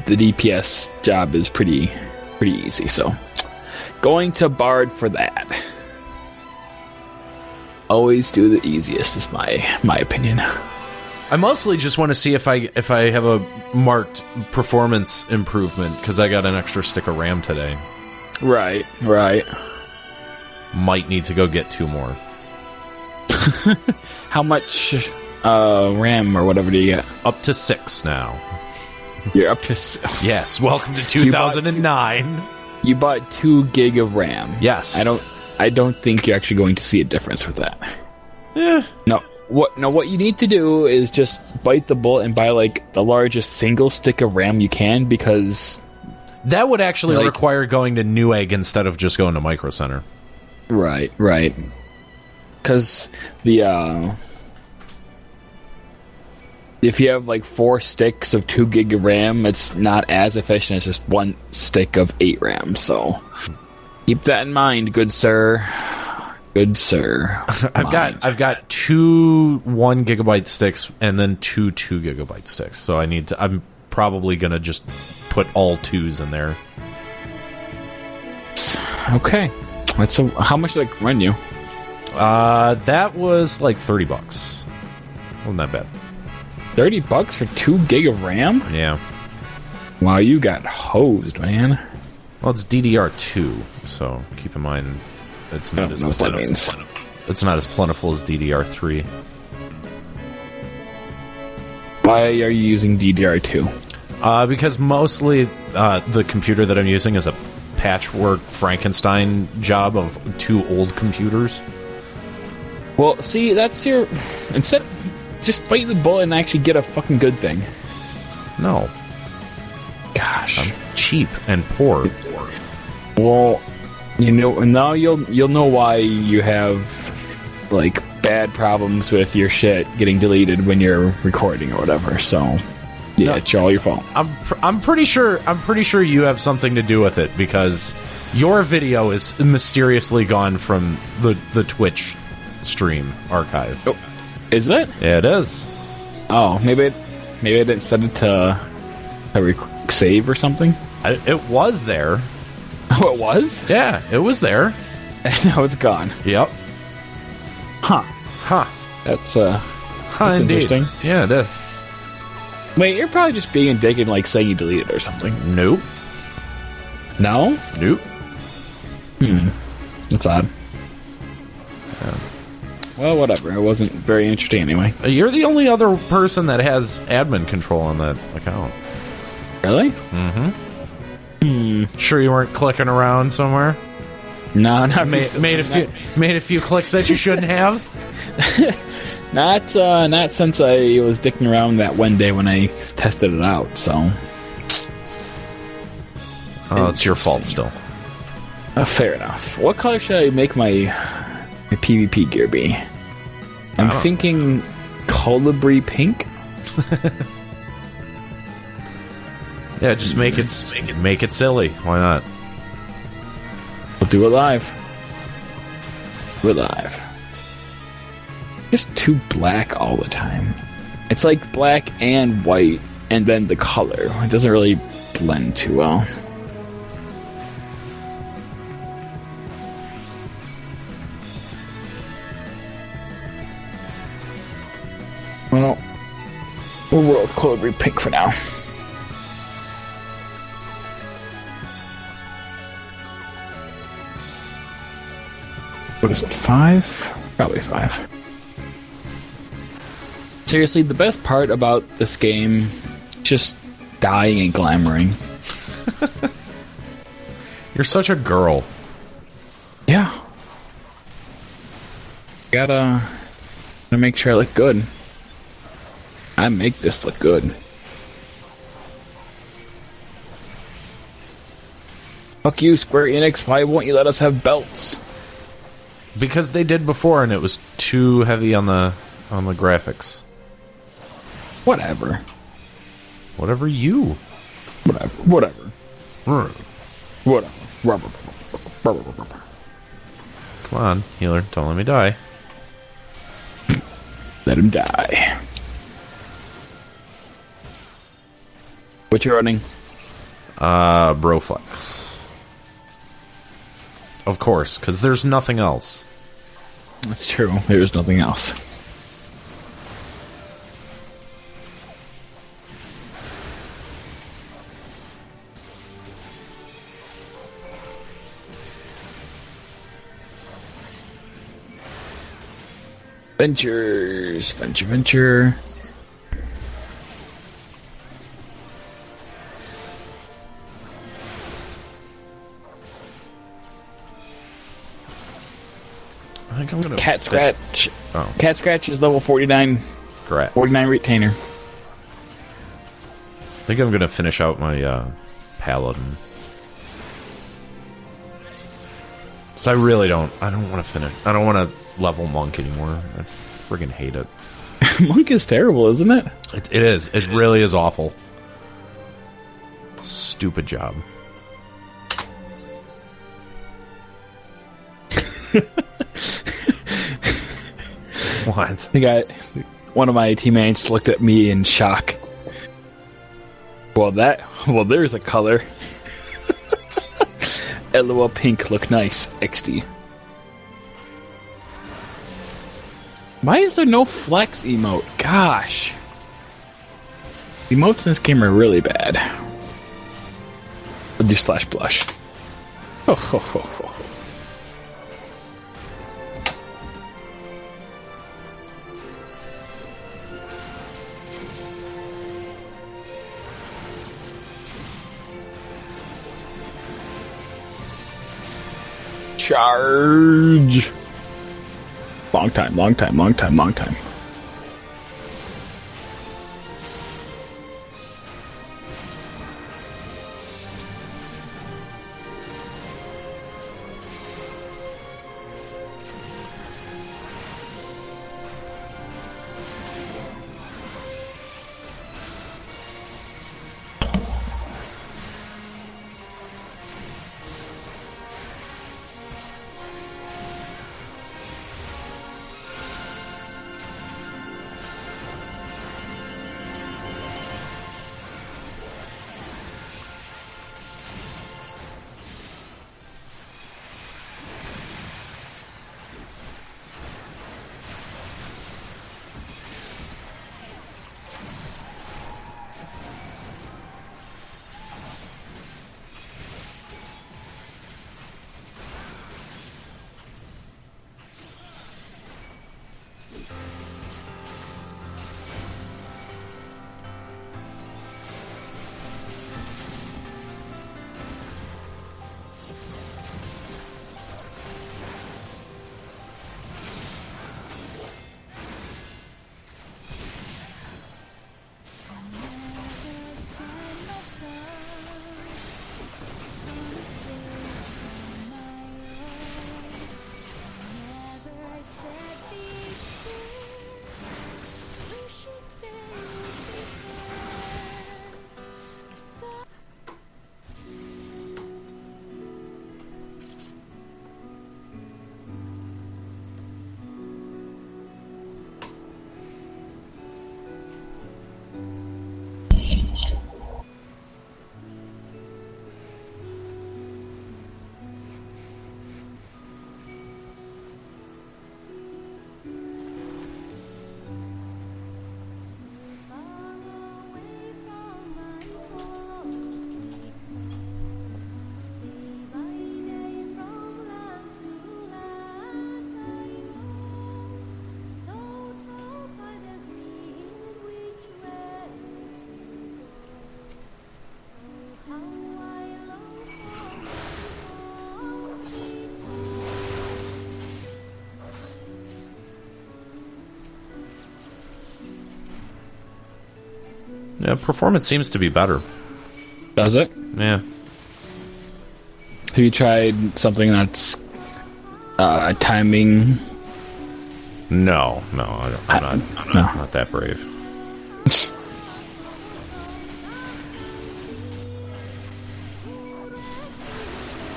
the DPS job is pretty easy. So, going to Bard for that. Always do the easiest, is my opinion. I mostly just want to see if I have a marked performance improvement, because I got an extra stick of RAM today. Right. Might need to go get 2 more. How much RAM or whatever do you get? Up to 6 now. You're up to... Yes, welcome to 2009. You bought 2 gig of RAM. Yes. I don't think you're actually going to see a difference with that. Yeah. No. What you need to do is just bite the bullet and buy like the largest single stick of RAM you can, because that would actually require going to Newegg instead of just going to Micro Center. Right. Because the if you have like 4 sticks of 2 gig of RAM, it's not as efficient as just 1 stick of 8 RAM. So keep that in mind, good sir. Good sir. I've got 2 1 gigabyte sticks and then 2 2 gigabyte sticks. So I'm probably gonna just put all 2s in there. Okay. How much did it run you? That was like $30. Wasn't that bad. $30 for 2 gig of RAM? Yeah. Wow, you got hosed, man. Well, it's DDR2, so keep in mind it's not as plentiful. It's not as plentiful as DDR3. Why are you using DDR2? Because mostly the computer that I'm using is a patchwork Frankenstein job of 2 old computers. Well, see, that's your... Instead, just bite the bullet and actually get a fucking good thing. No. Gosh. I'm cheap and poor. Well, you know, now you'll know why you have, like, bad problems with your shit getting deleted when you're recording or whatever, so... Yeah, it's all your fault. I'm pretty sure you have something to do with it, because your video is mysteriously gone from the Twitch stream archive. Oh, is it? Yeah, it is. Oh, maybe I didn't set it to save or something. It was there. Oh, it was? Yeah, it was there. And now it's gone. Yep. Huh. That's indeed. interesting. Yeah, it is. Wait, you're probably just being a dick and like saying you deleted it or something. Nope. No? Nope. That's odd. Yeah. Well, whatever. It wasn't very interesting anyway. You're the only other person that has admin control on that account. Really? Mm-hmm. Sure you weren't clicking around somewhere? No, not made a few clicks that you shouldn't have? Not since I was dicking around that one day when I tested it out, so... Oh, it's your fault still. Fair enough. What color should I make my PvP gear be? I'm thinking colibri pink? Yeah, just make it silly. Why not? We'll do it live. We're live. Just too black all the time. It's like black and white, and then the color. It doesn't really blend too well. Well, we'll roll with colibri pink for now. What is it, 5? Probably 5. Seriously, the best part about this game, just dying and glamoring. You're such a girl. Yeah. Gotta make sure I look good. I make this look good. Fuck you, Square Enix. Why won't you let us have belts? Because they did before, and it was too heavy on the graphics. Whatever. Whatever you. Whatever. Come on, healer. Don't let me die. Let him die. What you running? Broflex. Of course, because there's nothing else. That's true. There's nothing else. Ventures. Venture. I think I'm gonna Cat Scratch. Oh. Cat Scratch is level 49. Correct. 49 retainer. I think I'm gonna finish out my Paladin. So I don't want to finish. I don't want to level Monk anymore. I friggin' hate it. Monk is terrible, isn't it? It is. It really is awful. Stupid job. What? One of my teammates looked at me in shock. Well, there's a color. LOL pink look nice. XD. Why is there no flex emote? Gosh. The emotes in this game are really bad. I'll do slash blush. Ho ho ho ho. Charge. Long time. Yeah, performance seems to be better. Does it? Yeah. Have you tried something that's timing? No, I'm not that brave.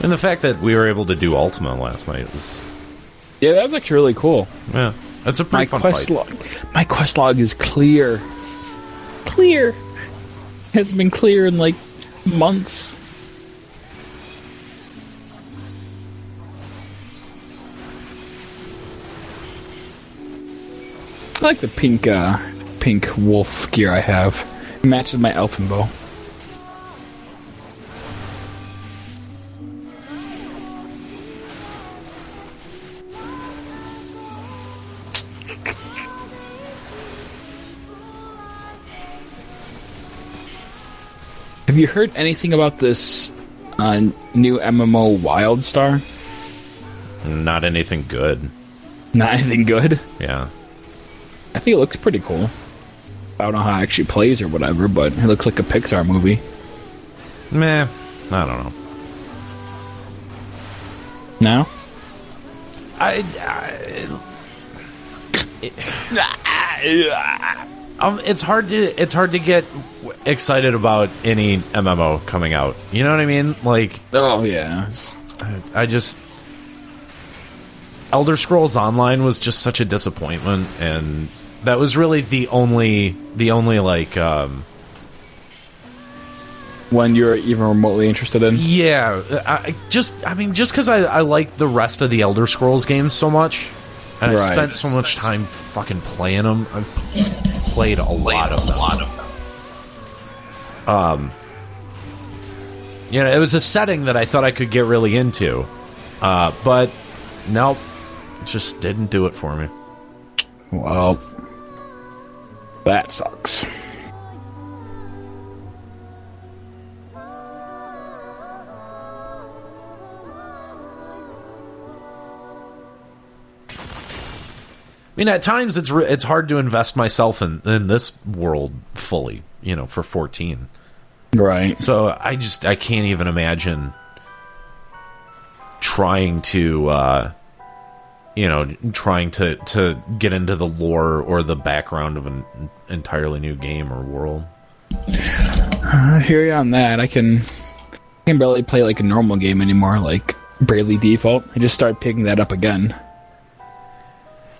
And the fact that we were able to do Ultima last night was... Yeah, that was actually really cool. Yeah, that's a pretty fun fight. My quest log is clear. Hasn't been clear in like months. I like the pink wolf gear I have. It matches my elfin bow. Have you heard anything about this new MMO WildStar? Not anything good. Not anything good? Yeah. I think it looks pretty cool. I don't know how it actually plays or whatever, but it looks like a Pixar movie. Meh. I don't know. No? It's hard to get excited about any MMO coming out. You know what I mean? Like, oh yeah. I just Elder Scrolls Online was just such a disappointment, and that was really the only like one you're even remotely interested in. Yeah, just because I like the rest of the Elder Scrolls games so much, and I spent so much time fucking playing them. I've played a lot of them. You know, it was a setting that I thought I could get really into, but nope, it just didn't do it for me. Well, that sucks. I mean, at times it's hard to invest myself in this world fully, you know, for 14. Right. So I can't even imagine trying to get into the lore or the background of an entirely new game or world. I hear you on that. I can barely play like a normal game anymore, like Bravely Default. I just started picking that up again.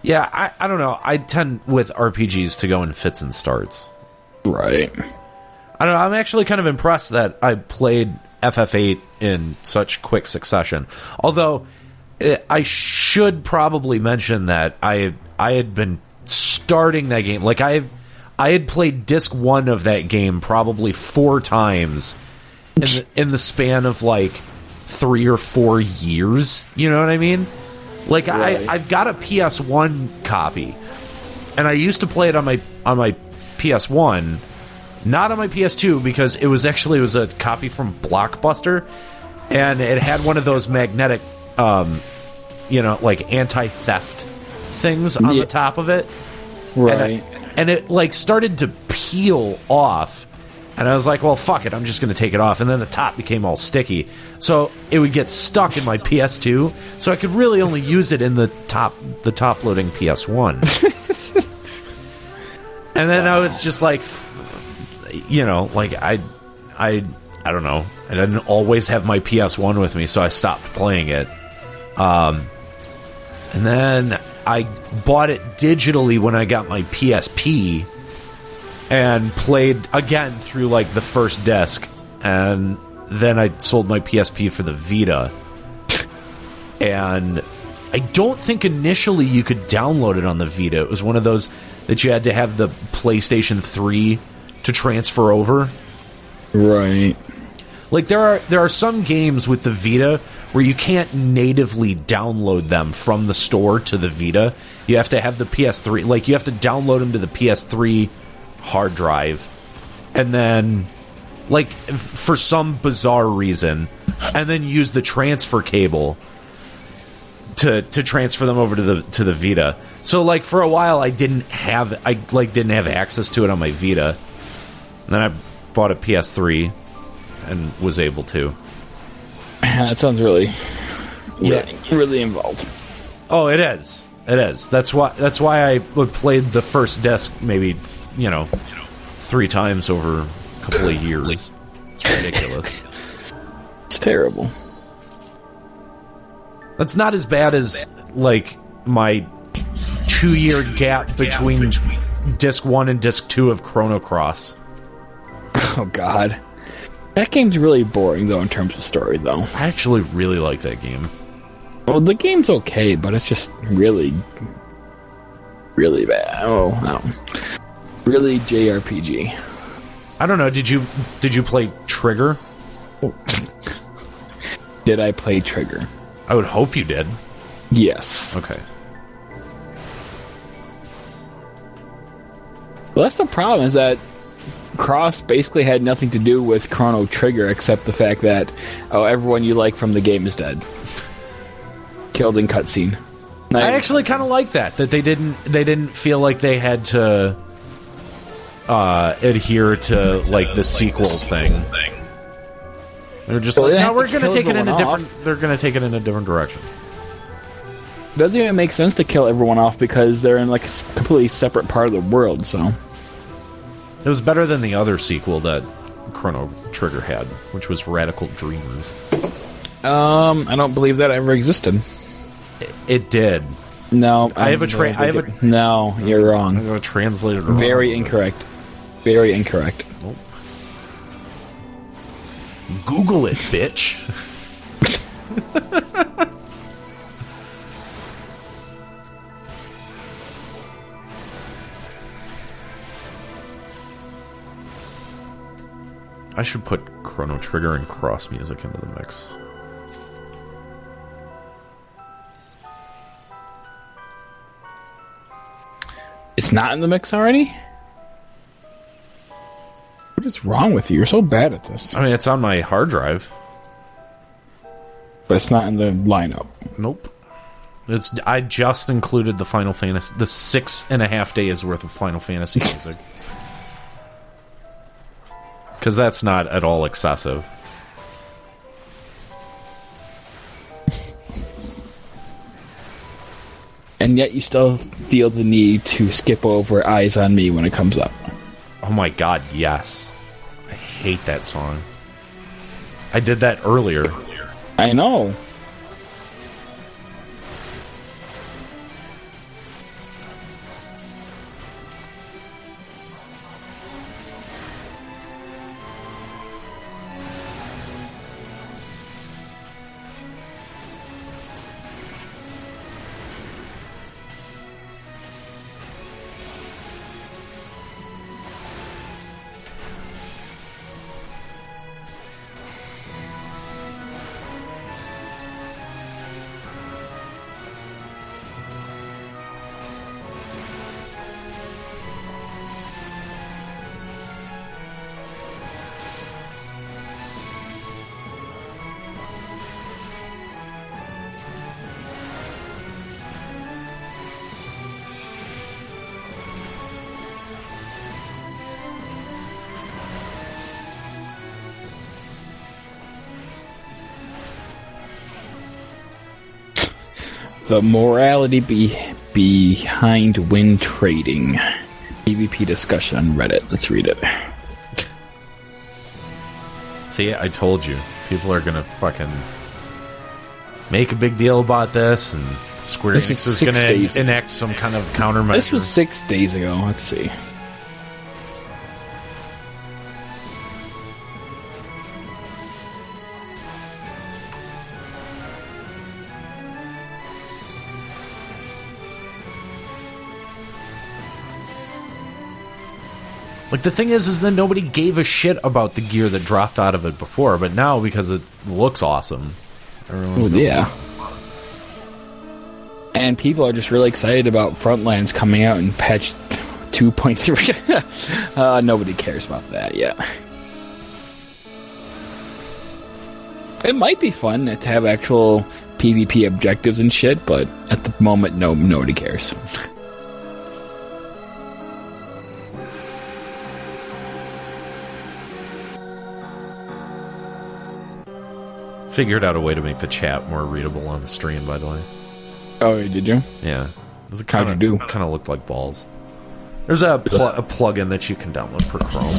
Yeah, I don't know. I tend with RPGs to go in fits and starts. Right. I don't know. I'm actually kind of impressed that I played FF8 in such quick succession. Although, I should probably mention that I had been starting that game. Like, I had played disc 1 of that game probably 4 times in the span of, like, 3 or 4 years. You know what I mean? Like, right. I've got a PS1 copy, and I used to play it on my PS1, not on my PS2, because it was a copy from Blockbuster, and it had one of those magnetic, like anti-theft things on the top of it. Right. And it like started to peel off. And I was like, well, fuck it, I'm just going to take it off. And then the top became all sticky. So it would get stuck in my PS2. So I could really only use it in the top-loading PS1. And then I was just like, you know, like I don't know. I didn't always have my PS1 with me, so I stopped playing it. And then I bought it digitally when I got my PSP. And played again through like the first disc, and then I sold my PSP for the Vita. And I don't think initially you could download it on the Vita. It was one of those that you had to have the PlayStation 3 to transfer over. Right. Like there are some games with the Vita where you can't natively download them from the store to the Vita. You have to have the PS3, like you have to download them to the PS3 hard drive, and then like for some bizarre reason, and then use the transfer cable to transfer them over to the Vita. So like for a while I didn't have access to it on my Vita. And then I bought a PS3 and was able to. That sounds really involved. Oh, it is. That's why I played the first disc maybe 3 times over a couple of years. It's ridiculous. It's terrible. That's not as bad as like my 2-year gap between disc 1 and disc 2 of Chrono Cross. Oh God. That game's really boring, though, in terms of story, though. I actually really like that game. Well, the game's okay, but it's just really, really bad. Oh, no. Really JRPG. I don't know. Did you play Trigger? Did I play Trigger? I would hope you did. Yes. Okay. Well, that's the problem, is that Cross basically had nothing to do with Chrono Trigger except the fact that, everyone you like from the game is dead. Killed in cutscene. I actually kind of like that they didn't feel like they had to adhere to like the sequel thing. They're just like, no, we're going to take it in a different. They're going to take it in a different direction. Doesn't even make sense to kill everyone off because they're in like a completely separate part of the world. So it was better than the other sequel that Chrono Trigger had, which was Radical Dreamers. I don't believe that ever existed. It did. No, No, you're wrong. I'm going to translate it wrong. Very incorrect. Very incorrect. Nope. Google it, bitch. I should put Chrono Trigger and Cross music into the mix. It's not in the mix already? What is wrong with you? You're so bad at this. I mean, it's on my hard drive. But it's not in the lineup. Nope. I just included the Final Fantasy, the 6.5 days worth of Final Fantasy music. Because that's not at all excessive. And yet you still feel the need to skip over Eyes on Me when it comes up. Oh my god, yes. I hate that song. I did that earlier. I know. The morality behind win trading. PvP discussion on Reddit. Let's read it. See, I told you. People are gonna fucking make a big deal about this, and Square Enix is gonna enact some kind of countermeasure. This was 6 days ago. Let's see. Like, the thing is that nobody gave a shit about the gear that dropped out of it before, but now, because it looks awesome, everyone's And people are just really excited about Frontlands coming out in patch 2.3. Nobody cares about that yet. It might be fun to have actual PvP objectives and shit, but at the moment, nobody cares. Figured out a way to make the chat more readable on the stream, by the way. Oh, did you? Yeah. How'd you do? Kind of looked like balls. There's a plugin that you can download for Chrome.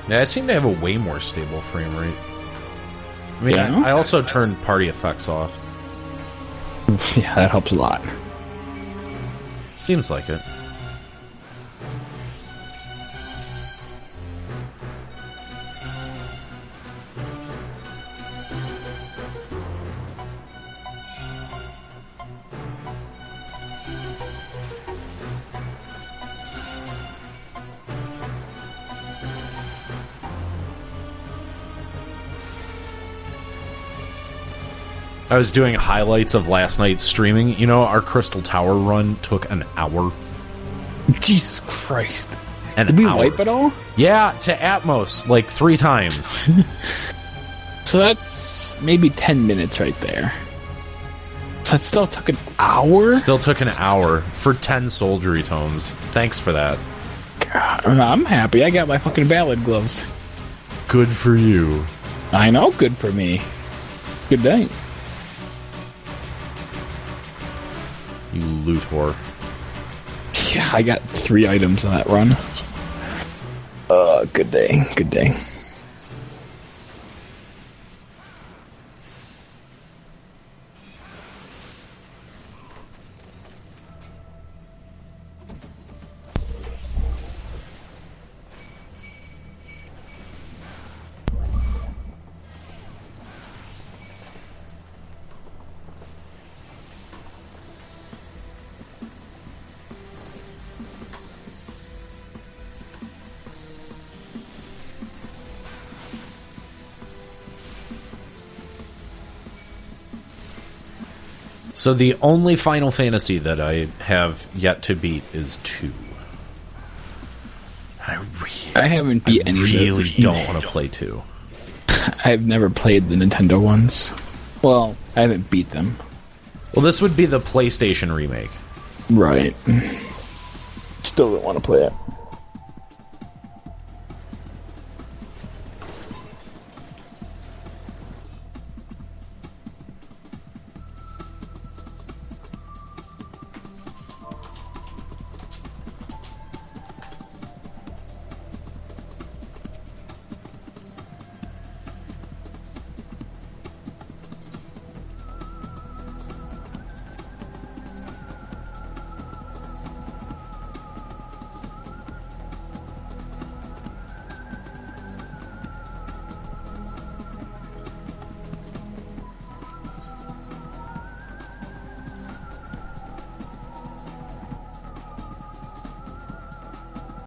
Yeah, I seem to have a way more stable frame rate. I mean, Yeah? I also turned party effects off. Yeah, that helps a lot. Seems like it. I was doing highlights of last night's streaming. You know, our Crystal Tower run took an hour. Jesus Christ. An Did we hour. wipe it all? Yeah, to Atmos, like 3 times. So that's maybe 10 minutes right there. So that still took an hour? Still took an hour for 10 soldiery tomes. Thanks for that. God, I'm happy. I got my fucking ballad gloves. Good for you. I know, good for me. Good day. You loot whore. Yeah, I got 3 items on that run. Good day. Good day. So the only Final Fantasy that I have yet to beat is 2. I haven't beat any of really those. don't want to play 2. I've never played the Nintendo ones. Well, I haven't beat them. Well, this would be the PlayStation remake. Right. Still don't want to play it.